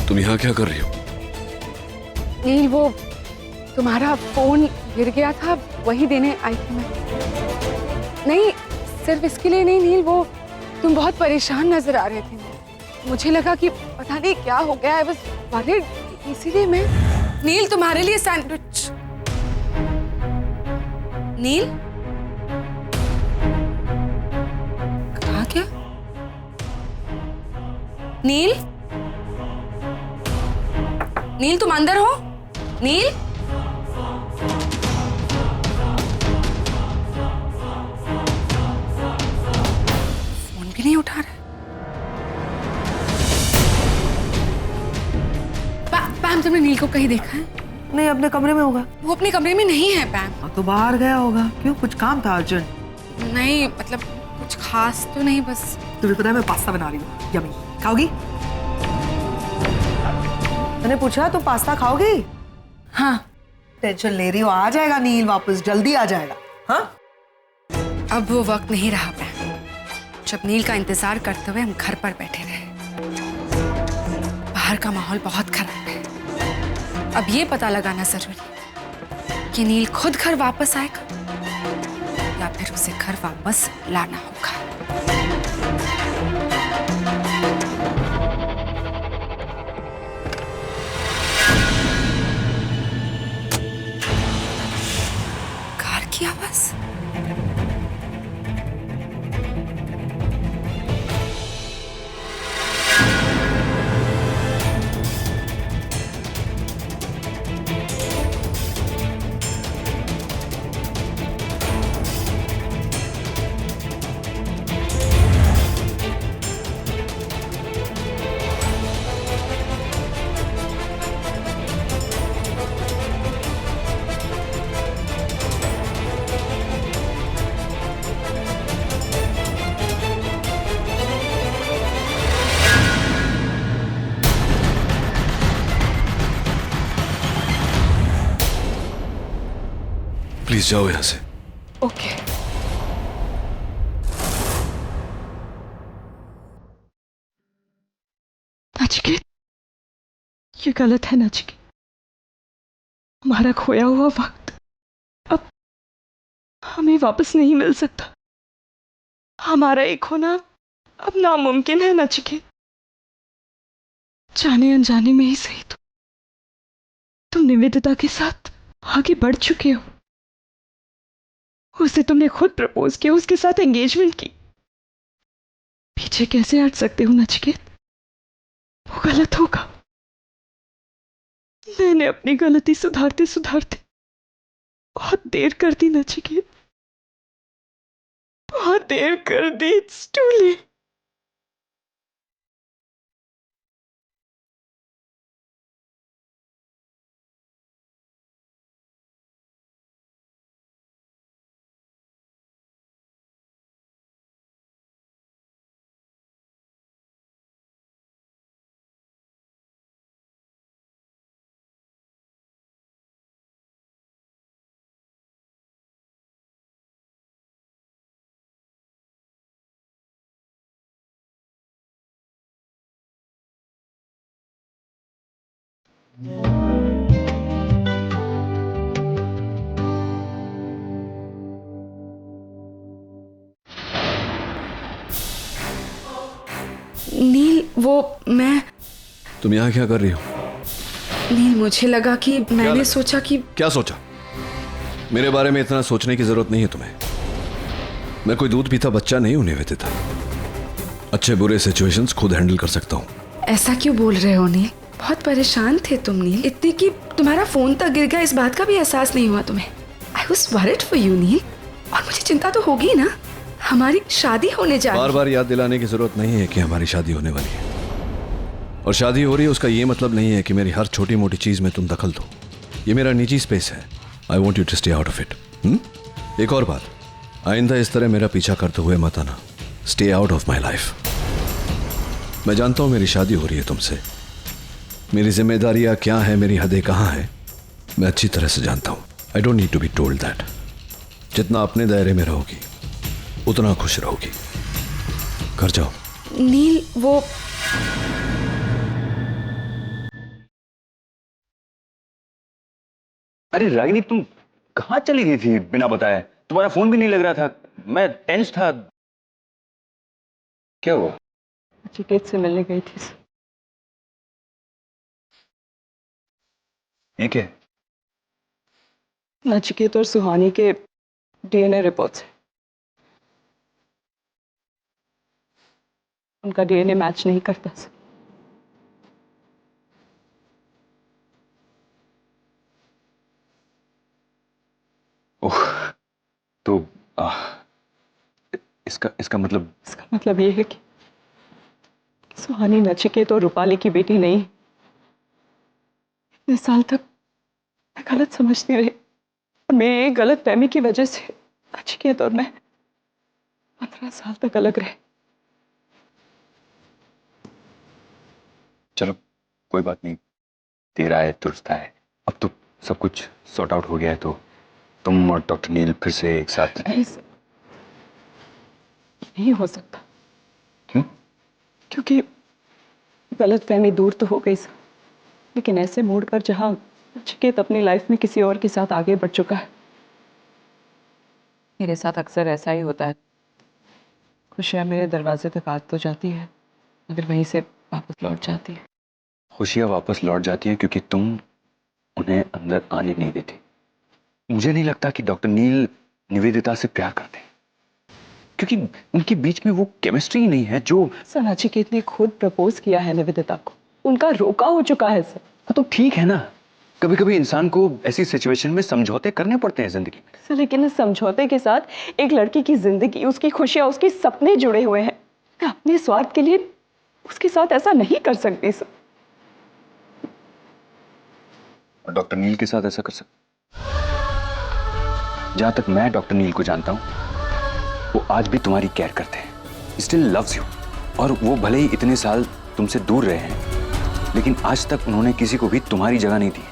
तुम यहाँ क्या कर रही हो? नील, वो तुम्हारा फोन गिर गया था, वही देने आई थी मैं। नहीं, सिर्फ इसके लिए नहीं नील, वो तुम बहुत परेशान नजर आ रहे थे। मुझे लगा कि पता नहीं क्या हो गया है, बस वरीड, इसीलिए मैं। नील, तुम्हारे लिए सैंडविच। नील, कहा क्या? नील, नील तुम अंदर हो? नील, फोन भी नहीं उठा रहा। पैम, तुमने नील को कहीं देखा है? नहीं, अपने कमरे में होगा। वो अपने कमरे में नहीं है पैम। तो बाहर गया होगा। क्यों, कुछ काम था अर्जेंट? नहीं, मतलब कुछ खास तो नहीं, बस। तुम्हें पता है मैं पास्ता बना रही हूँ, यम्मी। खाओगी? मैंने पूछा तुम पास्ता खाओगी? हाँ। टेंशन ले रही हो, आ जाएगा नील वापस, जल्दी आ जाएगा। हाँ, अब वो वक्त नहीं रहा पैम, जब नील का इंतजार करते हुए हम घर पर बैठे रहे। बाहर का माहौल बहुत खराब है। अब ये पता लगाना जरूरी कि नील खुद घर वापस आएगा या फिर उसे घर वापस लाना होगा। कार की आवाज। प्लीज जाओ यहाँ से। ओके। नचिकेत, ये गलत है नचिकेत। हमारा खोया हुआ वक्त अब हमें वापस नहीं मिल सकता। हमारा एक होना अब नामुमकिन है नचिकेत। जाने अनजाने में ही सही तो तुम निवेदिता के साथ आगे बढ़ चुके हो। उसे तुमने खुद प्रपोज किया, उसके साथ एंगेजमेंट की। पीछे कैसे हट सकते हो नचिकेत? वो गलत होगा। मैंने अपनी गलती सुधारते सुधारते बहुत देर कर दी नचिकेत, बहुत देर कर दी। It's too late. नील, वो मैं। तुम यहाँ क्या कर रही हो? नील, मुझे लगा कि मैंने सोचा कि। क्या सोचा? मेरे बारे में इतना सोचने की जरूरत नहीं है तुम्हें। मैं कोई दूध पीता बच्चा नहीं हूं निवेदिता। अच्छे बुरे सिचुएशंस खुद हैंडल कर सकता हूँ। ऐसा क्यों बोल रहे हो नील? बहुत परेशान थे तुम नील, इतनी कि तुम्हारा फोन तक गिर गया, इस बात का भी एहसास नहीं हुआ तुम्हें। I was worried for you Neel, और मुझे चिंता तो होगी ना। हमारी शादी होने जा रही है। बार बार याद दिलाने की जरूरत नहीं है कि हमारी शादी होने वाली है, और शादी हो रही है उसका ये मतलब नहीं है कि मेरी हर छोटी मोटी चीज में तुम दखल दो। ये मेरा निजी स्पेस है। I want you to stay out of it. एक और बात, आइंदा इस तरह मेरा पीछा करते हुए मत आना। Stay out of my life. मैं जानता हूं मेरी शादी हो रही है तुमसे। मेरी जिम्मेदारियां क्या है, मेरी हदें कहाँ हैं, मैं अच्छी तरह से जानता हूं। I don't need to be told that. जितना अपने दायरे में रहोगी उतना खुश रहोगी। घर जाओ। नील, वो अरे रागिनी, तुम कहाँ चली गई थी बिना बताए? तुम्हारा फोन भी नहीं लग रहा था, मैं टेंस था। क्या हुआ? नचिकेत से मिलने गई थी सर। ये क्या है? नचिकेत और सुहानी के डीएनए रिपोर्ट्स हैं। उनका डीएनए मैच नहीं करता सर। ओह, तो इसका मतलब? इसका मतलब ये है कि सुहानी नचिकेत और रूपाली की बेटी नहीं। इतने साल तक मैं गलत समझती रही और मेरी एक गलत फहमी की वजह से नचिकेत और मैं 15 साल तक अलग रहे। चलो कोई बात नहीं, तेरा है दुरुस्त है। अब तो सब कुछ सॉर्ट आउट हो गया है, तो तुम और डॉक्टर नील फिर से एक साथ। नहीं सर, नहीं हो सकता। क्यों? क्योंकि गलत फहमी दूर तो हो गई सर, लेकिन ऐसे मोड़ पर जहां नचिकेत अपनी लाइफ में किसी और के साथ आगे बढ़ चुका है। मेरे साथ अक्सर ऐसा ही होता है। खुशियां मेरे दरवाजे तक आ तो जाती है, मगर वहीं से वापस लौट जाती है। खुशियां वापस लौट जाती हैं क्योंकि तुम उन्हें अंदर आने नहीं देती। मुझे नहीं लगता कि डॉक्टर नील निवेदिता से प्यार करते हैं, क्योंकि उनके बीच में वो केमिस्ट्री ही नहीं है जो। सर, नचिकेत ने खुद प्रपोज किया है निवेदिता को, उनका रोका हो चुका है सर। तो ठीक है ना, कभी कभी इंसान को ऐसी सिचुएशन में समझौते करने पड़ते हैं जिंदगी में। सर, लेकिन इस समझौते के साथ एक लड़की की जिंदगी, उसकी खुशियां, उसके सपने जुड़े हुए हैं। मैं अपने स्वार्थ के लिए उसके साथ ऐसा नहीं कर सकती सर। और डॉक्टर नील के साथ ऐसा कर सकते? जहां तक मैं डॉक्टर नील को जानता हूं, वो आज भी तुम्हारी केयर करते हैं, स्टिल लव्स यू। और वो भले ही इतने साल तुमसे दूर रहे हैं, लेकिन आज तक उन्होंने किसी को भी तुम्हारी जगह नहीं दी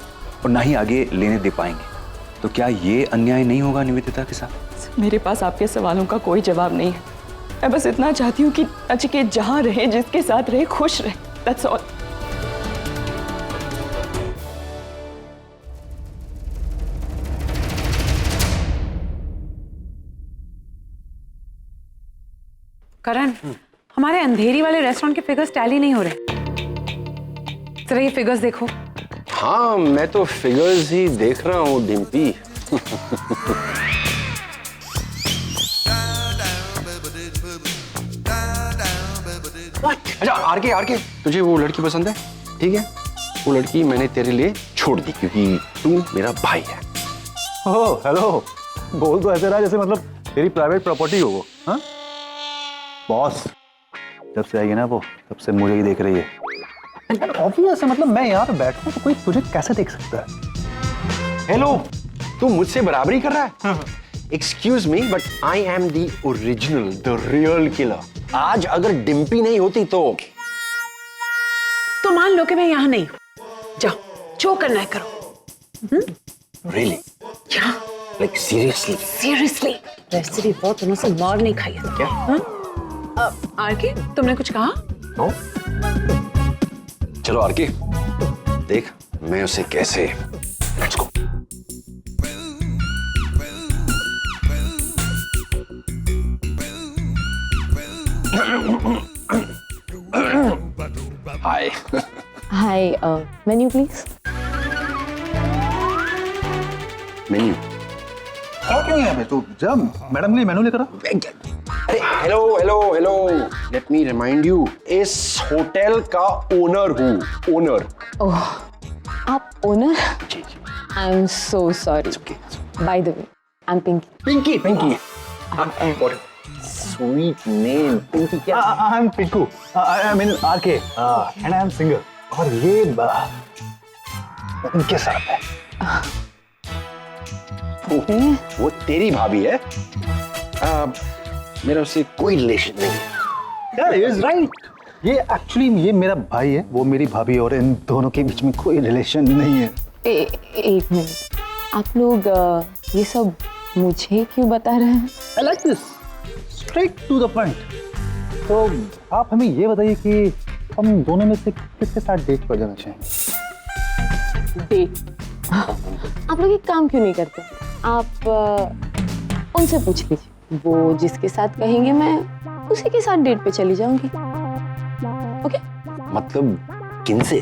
और ना ही आगे लेने दे पाएंगे। तो क्या ये अन्याय नहीं होगा निवेदिता के साथ? मेरे पास आपके सवालों का कोई जवाब नहीं है। मैं बस इतना चाहती हूँ कि नचिकेत जहां रहे, जिसके साथ रहे, खुश रहे। That's all. करण, हमारे अंधेरी वाले रेस्टोरेंट के फिगर्स टैली नहीं हो रहे। जरा ये फिगर्स देखो। हाँ, मैं तो फिगर्स ही देख रहा हूँ डिम्पी। अच्छा आरके, तुझे वो लड़की पसंद है? ठीक है, वो लड़की मैंने तेरे लिए छोड़ दी क्योंकि तू मेरा भाई है। ओह हेलो, बोल तो ऐसे रहा जैसे मतलब तेरी प्राइवेट प्रॉपर्टी हो वो। हाँ बॉस, जब से आई है ना वो, तब से मुझे ही देख रही है। ऑब्वियस है, मतलब मैं यहाँ पे बैठूं तो कोई तुझे कैसे देख सकता है? हेलो, तू मुझसे बराबरी कर रहा है? Excuse me, but I am the original, the real killer. आज अगर डिम्पी नहीं होती तो मान लो कि मैं यहाँ नहीं हूँ। जाओ, जो करना है करो। रियली? क्या? Like seriously? सीरियसली? वैसे भी बहुत दिनों से मार नहीं खाई है। क्या? आरके, तुमने कुछ कहा? नो? चलो आरके, देख मैं उसे कैसे। Let's go. Hi. Hi, menu please. Menu? और क्यों यहाँ पे? तो जब मैडम के लिए मेनू लेकर आ। अरे hello, let me remind you, इस होटल का ओनर हूँ, ओनर। Oh, आप ओनर? जी जी। I am so sorry. By the way, I'm Pinky. Pinky. Sweet name Pinky. क्या? I am Pinku, I mean RK, and I am singer. और ये उनके साथ है। वो तेरी भाभी है। मेरा उससे कोई रिलेशन नहीं। यार इज राइट, ये एक्चुअली ये मेरा भाई है, वो मेरी भाभी, और इन दोनों के बीच में कोई रिलेशन नहीं है। एक मिनट, आप लोग ये सब मुझे क्यों बता रहे हैं? I like this, straight to the point. तो आप हमें ये बताइए कि हम दोनों में से किसके साथ डेट पर जाना चाहेंगे? डेट? आप लोग एक काम क्यों नहीं करते? आप उनसे पूछ लीजिए, वो जिसके साथ कहेंगे मैं उसी के साथ डेट पे चली जाऊंगी। ओके? मतलब किनसे?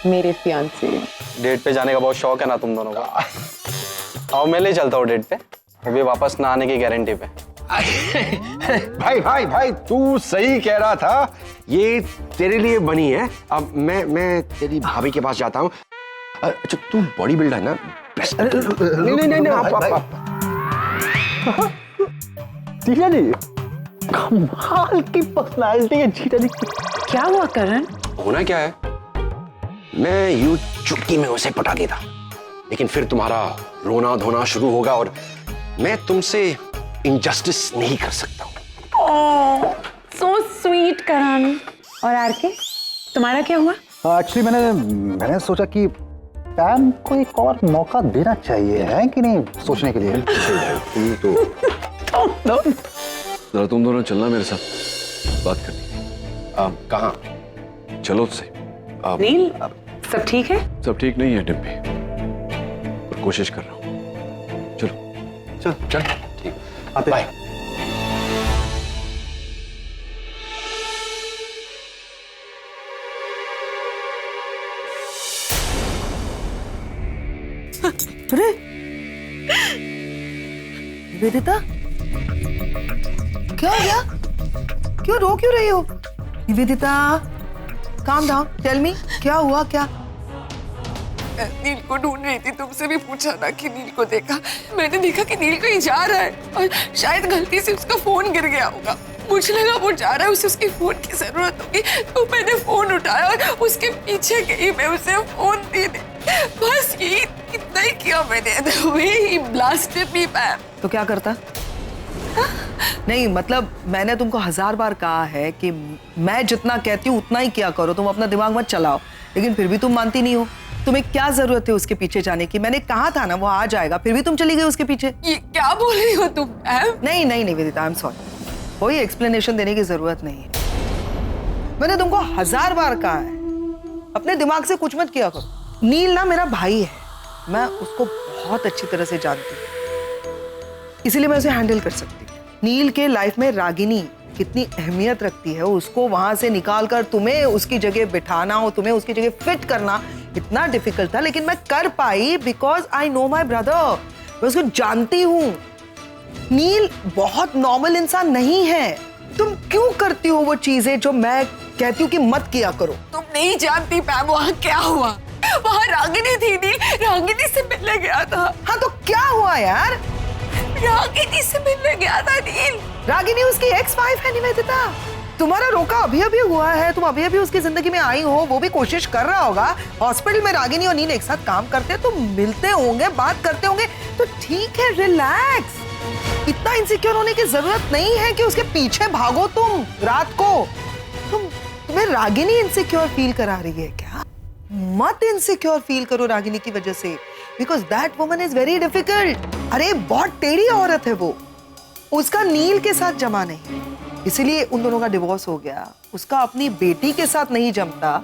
मेरे फियांसे। डेट पे जाने का बहुत शौक है ना तुम दोनों का। आओ मैं ले चलता हूँ डेट पे, वो भी वापस ना आने की गारंटी पे। भाई भाई भाई तू सही कह रहा था, ये तेरे लिए बनी है। अब मैं तेरी भाभी के पास जाता हूँ। अच्छा तू बॉडी बिल्डर है ना? नहीं आप जीजा जी कमाल की पर्सनालिटी है जीजा जी। क्या हुआ करण? होना क्या है, मैं यूं चुटकी में उसे पटा देता, लेकिन फिर तुम्हारा रोना धोना शुरू होगा और मैं तुमसे इनजस्टिस नहीं कर सकता हूँ। सो स्वीट करण। और आरके, तुम्हारा क्या हुआ? एक्चुअली मैंने सोचा कि पैम को एक और मौका देना चाहिए, है कि नहीं, सोचने के लिए। जरा तुम दोनों चलना मेरे साथ, बात करनी। कहाँ? चलो तो सही। नील, सब ठीक है? सब ठीक नहीं है डिम्पी, पर कोशिश कर रहा हूँ। चलो चल ठीक, आते बाय। अरे निवेदिता, क्या हो गया? क्यों रो क्यों रही हो? Nivedita calm down, tell me क्या हुआ? क्या? नील को ढूंढ रही थी, तुमसे भी पूछा ना कि नील को देखा। मैंने देखा कि नील कहीं जा रहा है और शायद गलती से उसका फोन गिर गया होगा। मुझे लगा वो जा रहा है, उसे उसकी फोन की जरूरत होगी, तो मैंने फोन उठाया और उसके पीछे गई मैं उसे फोन देने। बस ये इतना ही किया मैंने। The way he blasted me, ma'am. तो क्या करता? नहीं मतलब मैंने तुमको 1000 बार कहा है कि मैं जितना कहती हूँ उतना ही किया करो, तुम अपना दिमाग मत चलाओ, लेकिन फिर भी तुम मानती नहीं हो। तुम्हें क्या जरूरत है उसके पीछे जाने की? मैंने कहा था ना वो आ जाएगा, फिर भी तुम चली गई उसके पीछे। ये क्या बोल रही हो तुम? नहीं नहीं निवेदिता, आई एम सॉरी, कोई एक्सप्लेनेशन देने की जरूरत नहीं है। मैंने तुमको 1000 बार कहा है, अपने दिमाग से कुछ मत किया करो। नील ना मेरा भाई है, मैं उसको बहुत अच्छी तरह से जानती हूँ, इसीलिए मैं उसे हैंडल कर सकती हूँ। नील के लाइफ में रागिनी कितनी अहमियत रखती है, उसको वहां से निकाल कर तुम्हें उसकी जगह बिठाना हो, तुम्हें उसकी जगह फिट करना इतना डिफिकल्ट था, लेकिन मैं कर पाई because I know my brother. मैं उसको जानती हूँ। नील बहुत नॉर्मल इंसान नहीं है। तुम क्यों करती हो वो चीजें जो मैं कहती हूँ कि मत किया करो? तुम नहीं जानती पैम वहाँ क्या हुआ। वहाँ रागिनी थी नील, रागिनी से मिलने गया था। हाँ तो क्या हुआ यार? रागिनी से मिलने गया था नील। रागिनी उसकी एक्स वाइफ है निवेदिता। तुम्हारा रोका अभी अभी हुआ है, तुम अभी अभी उसकी जिंदगी में आई हो, वो भी कोशिश कर रहा होगा। हॉस्पिटल में रागिनी और नील एक साथ काम करते हैं, तो मिलते होंगे, बात करते होंगे, तो ठीक है, रिलैक्स। इतना इनसिक्योर होने की जरूरत नहीं है कि उसके पीछे भागो तुम रात को। तुम्हें रागिनी इनसिक्योर फील करा रही है क्या? मत इनसिक्योर फील करो रागिनी की वजह से, because that woman is very difficult. अरे बहुत टेढ़ी औरत है वो, उसका नील के साथ जमा नहीं, इसीलिए उन दोनों का डिवोर्स हो गया। उसका अपनी बेटी के साथ नहीं जमता,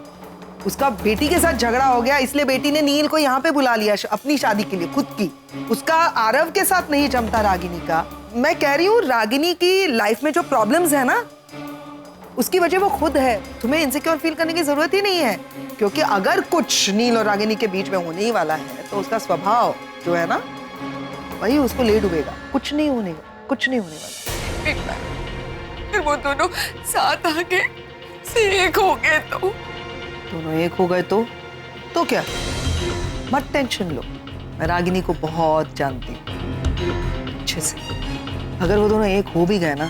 उसका बेटी के साथ झगड़ा हो गया, इसलिए बेटी ने नील को यहाँ पे बुला लिया अपनी शादी के लिए, खुद की। उसका आरव के साथ नहीं जमता रागिनी का। मैं कह रही हूँ रागिनी की लाइफ में जो प्रॉब्लम्स है ना, उसकी वजह वो खुद है। तुम्हें इनसिक्योर फील करने की जरूरत ही नहीं है, क्योंकि अगर कुछ नील और रागिनी के बीच में होने ही वाला है तो उसका स्वभाव जो है ना वही उसको ले डूबेगा। कुछ नहीं होने वाला। फिर वो दोनों साथ आके से एक हो गए तो? दोनों एक हो गए तो क्या? मत टेंशन लो, मैं रागिनी को बहुत जानती हूँ अच्छे से। अगर वो दोनों एक हो भी गए ना,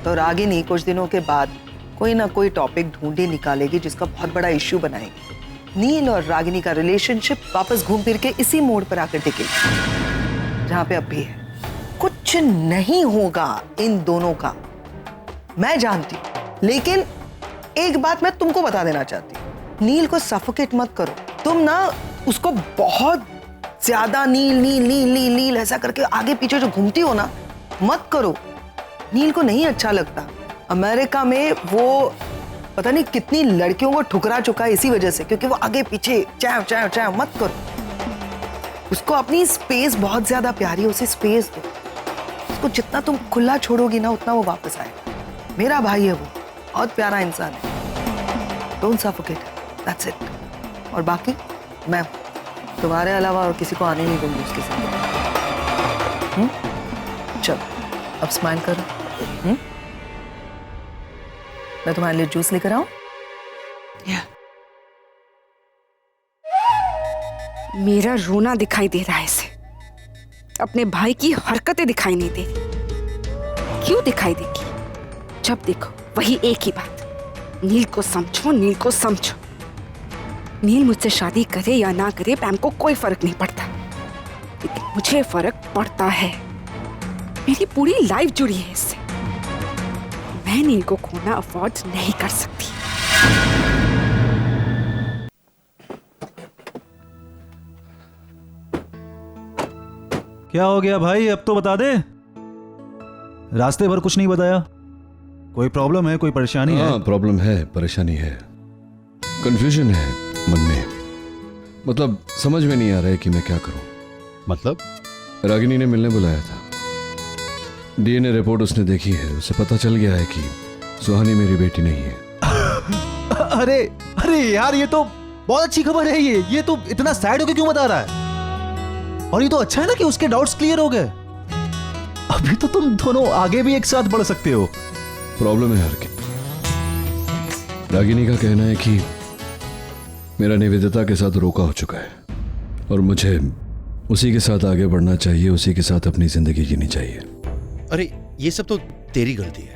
तो रागिनी कुछ दिनों के बाद कोई ना कोई टॉपिक ढूंढे निकालेगी जिसका बहुत बड़ा इश्यू बनाएगी। नील और रागिनी का रिलेशनशिप वापस घूम फिर के इसी मोड़ पर आकर टिकेगी जहां पे अब भी है। कुछ नहीं होगा इन दोनों का, मैं जानती हूँ। लेकिन एक बात मैं तुमको बता देना चाहती हूँ, नील को सफोकेट मत करो। तुम ना उसको बहुत ज्यादा नील नील नील नील नील ऐसा करके आगे पीछे जो घूमती हो ना, मत करो। नील को नहीं अच्छा लगता। अमेरिका में वो पता नहीं कितनी लड़कियों को ठुकरा चुका है इसी वजह से, क्योंकि वो आगे पीछे चाव चाव चाव मत करो। उसको अपनी स्पेस बहुत ज्यादा प्यारी है, उसे स्पेस दो। उसको जितना तुम खुला छोड़ोगी ना उतना वो वापस आएगा। मेरा भाई है वो, बहुत प्यारा इंसान है। Don't suffocate, that's it. और बाकी मैं तुम्हारे अलावा और किसी को आने नहीं दूंगी उसके साथ। चलो अब स्माइल करो। मैं तुम्हारे लिए जूस लेकर आऊं? मेरा रोना दिखाई दे रहा है इसे, अपने भाई की हरकतें दिखाई नहीं दे रही। क्यों दिखाई देगी? जब देखो वही एक ही बात, नील को समझो, नील को समझो। नील मुझसे शादी करे या ना करे पैम को कोई फर्क नहीं पड़ता, लेकिन मुझे फर्क पड़ता है। मेरी पूरी लाइफ जुड़ी है इससे। मैं नील को खोना अफोर्ड नहीं कर सकती। क्या हो गया भाई, अब तो बता दे। रास्ते भर कुछ नहीं बताया। कोई प्रॉब्लम है, कोई परेशानी है? हाँ, प्रॉब्लम है, परेशानी है, कंफ्यूजन है मन में। मतलब समझ में नहीं आ रहा है कि मैं क्या करूं। मतलब? रागिनी ने मिलने बुलाया था। डीएनए रिपोर्ट उसने देखी है, उसे पता चल गया है कि सुहानी मेरी बेटी नहीं है। अरे अरे यार, ये तो बहुत अच्छी खबर है। ये तो इतना सैड होके क्यों बता रहा है? और ये तो अच्छा है ना कि उसके डाउट्स क्लियर हो गए। अभी तो तुम दोनों आगे भी एक साथ बढ़ सकते हो। प्रॉब्लम है हरके। रागिनी का कहना है कि मेरा निवेदिता के साथ रोका हो चुका है और मुझे उसी के साथ आगे बढ़ना चाहिए, उसी के साथ अपनी जिंदगी जीनी चाहिए। अरे ये सब तो तेरी गलती है।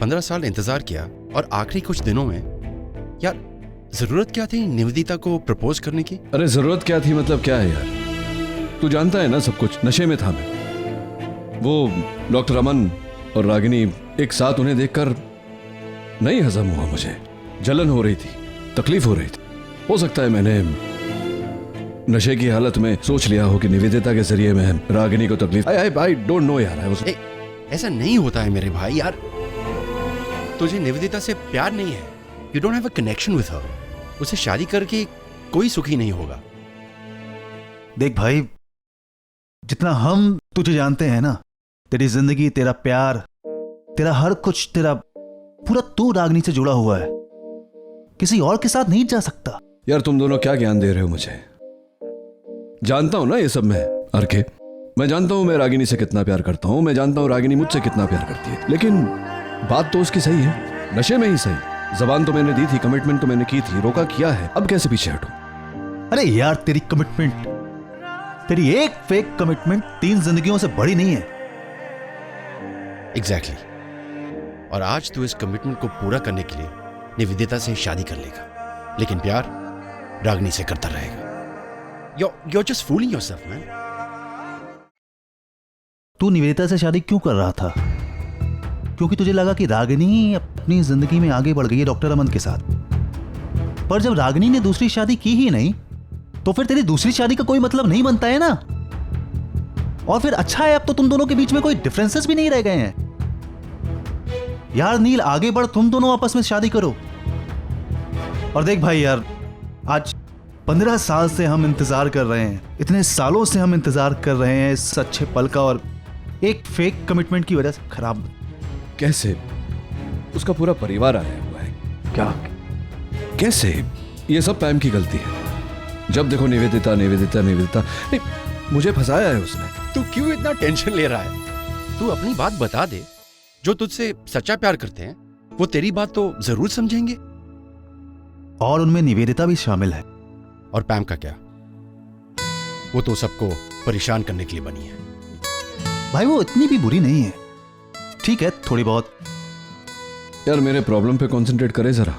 15 साल इंतजार किया और आखिरी कुछ दिनों में यार, जरूरत क्या थी निवेदिता को प्रपोज करने की? अरे जरूरत क्या थी मतलब क्या है यार, तू जानता है ना सब कुछ। नशे में था मैं। वो डॉक्टर अमन और रागिनी एक साथ, उन्हें देखकर नहीं हजम हुआ मुझे। जलन हो रही थी, तकलीफ हो रही थी। हो सकता है मैंने नशे की हालत में सोच लिया हो कि निवेदिता के जरिए मैं रागिनी को तकलीफ। आई डोंट नो यार। ऐसा नहीं होता है मेरे भाई। यार तुझे निवेदिता से प्यार नहीं है, you don't have a connection with her. उसे शादी करके कोई सुखी नहीं होगा। देख भाई, जितना हम तुझे जानते हैं ना, तेरी जिंदगी, तेरा प्यार, तेरा हर कुछ, तेरा पूरा तू रागिनी से जुड़ा हुआ है। किसी और के साथ नहीं जा सकता। यार तुम दोनों क्या ज्ञान दे रहे हो मुझे? जानता हूं ना ये सब मैं, अर्के। मैं जानता हूं मैं रागिनी से कितना प्यार करता हूं, मैं जानता हूं रागिनी मुझसे कितना प्यार करती है, लेकिन बात तो उसकी सही है, नशे में ही सही। जबान तो मैंने दी थी, कमिटमेंट तो मैंने की थी, रोका किया है, अब कैसे पीछे हटूं? अरे यार, तेरी कमिटमेंट, तेरी एक फेक कमिटमेंट 3 जिंदगियों से बड़ी नहीं है। एग्जैक्टली। और आज तू इस कमिटमेंट को पूरा करने के लिए निवेदिता से शादी कर लेगा, लेकिन प्यार रागिनी से करता रहेगा। You're just fooling yourself, man. तू निवेदिता से शादी क्यों कर रहा था? क्योंकि तुझे लगा कि रागिनी अपनी जिंदगी में आगे बढ़ गई है डॉक्टर अमन के साथ। पर जब रागिनी ने दूसरी शादी की ही नहीं, तो फिर तेरी दूसरी शादी का कोई मतलब नहीं बनता है ना। और फिर अच्छा है, अब तो तुम दोनों के बीच में कोई डिफरेंसेस भी नहीं रह गए हैं। यार नील, आगे बढ़, तुम दोनों आपस में शादी करो। और देख भाई यार, आज 15 साल से हम इंतजार कर रहे हैं, इतने सालों से हम इंतजार कर रहे हैं इस अच्छे पल का, और एक फेक कमिटमेंट की वजह से खराब। कैसे? उसका पूरा परिवार आया हुआ है। क्या? कैसे? ये सब पैम की गलती है। जब देखो निवेदिता निवेदिता निवेदिता। नहीं, मुझे फंसाया है उसने। तू क्यों इतना टेंशन ले रहा है? तू अपनी बात बता दे। जो तुझसे सच्चा प्यार करते हैं वो तेरी बात तो जरूर समझेंगे। और उनमें निवेदिता भी शामिल है। और पैम का क्या? वो तो सबको परेशान करने के लिए बनी है। भाई वो इतनी भी बुरी नहीं है, ठीक है, थोड़ी बहुत। यार मेरे प्रॉब्लम पे कंसंट्रेट करे जरा।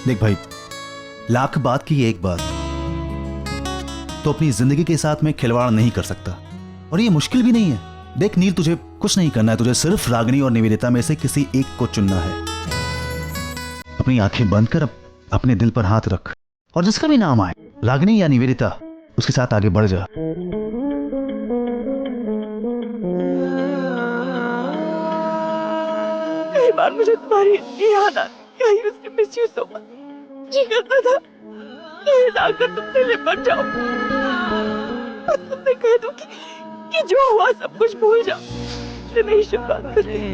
देख भाई, लाख बात की एक बात, तो अपनी जिंदगी के साथ में खिलवाड़ नहीं कर सकता, और ये मुश्किल भी नहीं है। देख नील, तुझे कुछ नहीं करना है, तुझे सिर्फ रागिनी और निवेदिता में से किसी एक को चुनना है। अपनी आंखें बंद कर अपने दिल पर हाथ रख, और जिसका भी नाम आए, रागिनी या निवेदिता, उसके साथ आगे बढ़ जा। बार मुझे तुम्हारी याद आती है। उसने मिस यू सो मच। जी करता था ये लाकर तुमसे लिपट जाओ और तुमने कह दो कि जो हुआ सब कुछ भूल जाओ। नहीं शुरुआत करें।